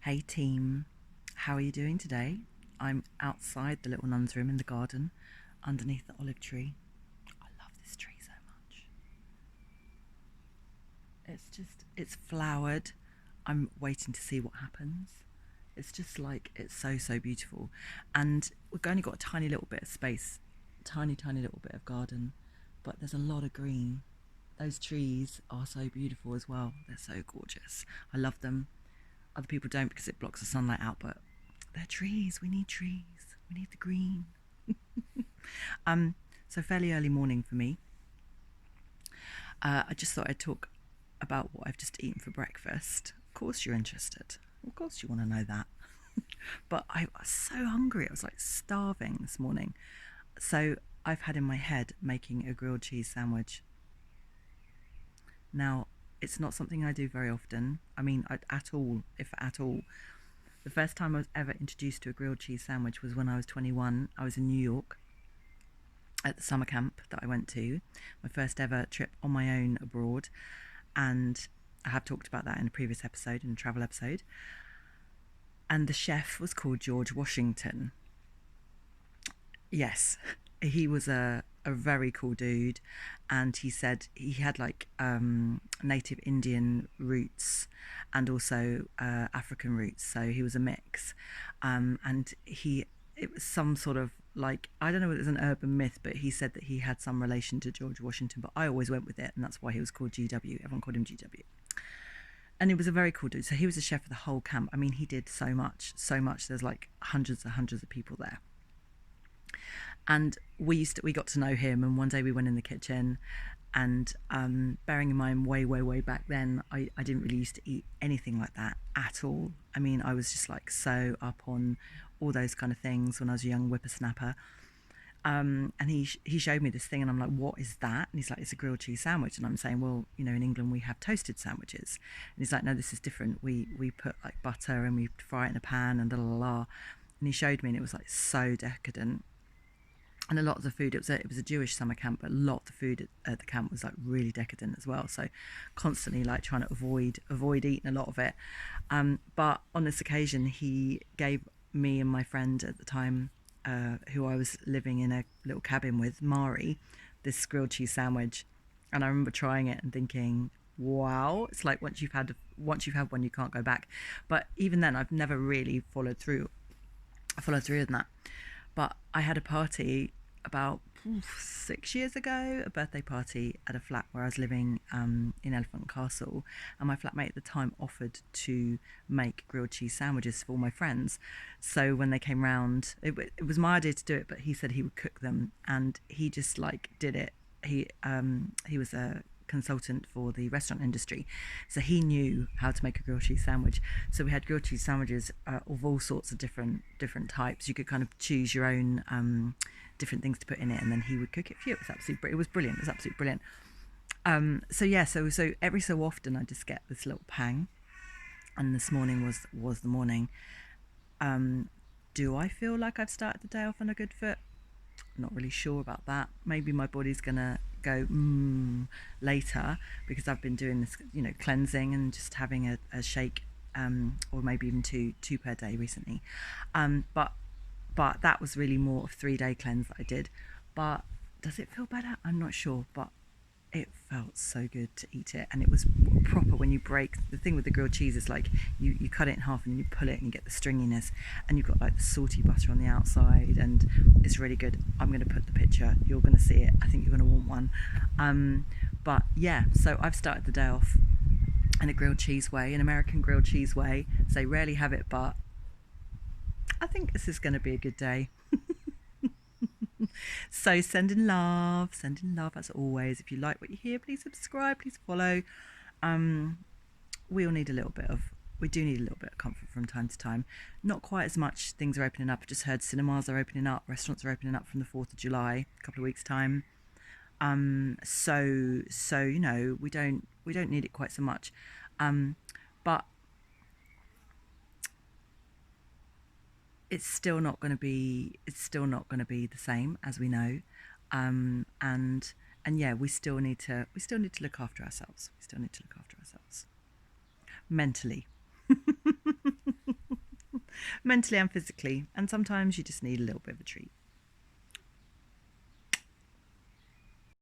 Hey team, how are you doing today? I'm outside the little nun's room in the garden underneath the olive tree. I love this tree so much. It's flowered. I'm waiting to see what happens. It's just like, it's so beautiful. And we've only got a tiny little bit of space, tiny little bit of garden, but there's a lot of green. Those trees are so beautiful as well. They're so gorgeous. I love them. Other people don't because it blocks the sunlight out, but they're trees. We need trees. We need the green. um, so fairly early morning for me. I just thought I'd talk about what I've just eaten for breakfast. Of course you're interested. Of course you want to know that. But I was so hungry. I was like starving this morning. So I've had in my head making a grilled cheese sandwich. Now, it's not something I do very often. I mean, at all, if at all. The first time I was ever introduced to a grilled cheese sandwich was when I was 21. I was in New York at the summer camp that I went to, my first ever trip on my own abroad. And I have talked about that in a previous episode, in a travel episode. And the chef was called George Washington. Yes, he was a very cool dude, and he said he had like native Indian roots and also African roots, so he was a mix. And it was some sort of, like, I don't know whether it's an urban myth, but he said that he had some relation to George Washington, but I always went with it, and that's why he was called GW. Everyone called him GW. And he was a very cool dude. So he was a chef for the whole camp. I mean, he did so much, so much. There's like hundreds and hundreds of people there. And we got to know him, and one day we went in the kitchen, and bearing in mind way back then, I didn't really used to eat anything like that at all. I mean, I was just like so up on all those kind of things when I was a young whippersnapper. And he showed me this thing, and I'm like, what is that? And he's like, it's a grilled cheese sandwich. And I'm saying, well, you know, in England we have toasted sandwiches. And he's like, no, this is different. We put like butter and we fry it in a pan and la. And he showed me, and it was like so decadent. And a lot of the food, it was a Jewish summer camp, but a lot of the food at the camp was like really decadent as well. So constantly like trying to avoid eating a lot of it. But on this occasion, he gave me and my friend at the time, who I was living in a little cabin with, Mari, this grilled cheese sandwich. And I remember trying it and thinking, wow, it's like once you've had one, you can't go back. But even then, I've never really followed through on that. But I had a party about 6 years ago, a birthday party at a flat where I was living in Elephant Castle, and my flatmate at the time offered to make grilled cheese sandwiches for all my friends. So when they came round, it was my idea to do it, but he said he would cook them, and he just like did it. He was a consultant for the restaurant industry, so he knew how to make a grilled cheese sandwich. So we had grilled cheese sandwiches of all sorts of different types. You could kind of choose your own different things to put in it, and then he would cook it for you. It was brilliant. It was absolutely brilliant. So yeah, so every so often I just get this little pang, and this morning was the morning. Do I feel like I've started the day off on a good foot? Not really sure about that. Maybe my body's gonna go later, because I've been doing this, you know, cleansing and just having a shake, or maybe even two per day recently. But that was really more of 3-day cleanse that I did. But does it feel better? I'm not sure, but it felt so good to eat it, and it was proper. When you break the thing with the grilled cheese, is like you cut it in half and you pull it and you get the stringiness, and you've got like the salty butter on the outside, and it's really good. I'm going to put the picture, you're going to see it. I think you're going to want one. But yeah, so I've started the day off in a grilled cheese way, an American grilled cheese way. So they rarely have it, but I think this is going to be a good day. So sending love as always. If you like what you hear, please subscribe, please follow. We all need a little bit of, we do need a little bit of comfort from time to time. Not quite as much. Things are opening up. I just heard cinemas are opening up, restaurants are opening up from the 4th of July, a couple of weeks time. So you know, we don't need it quite so much. But it's still not going to be the same, as we know. And yeah, we still need to look after ourselves. Mentally. mentally and physically. And sometimes you just need a little bit of a treat.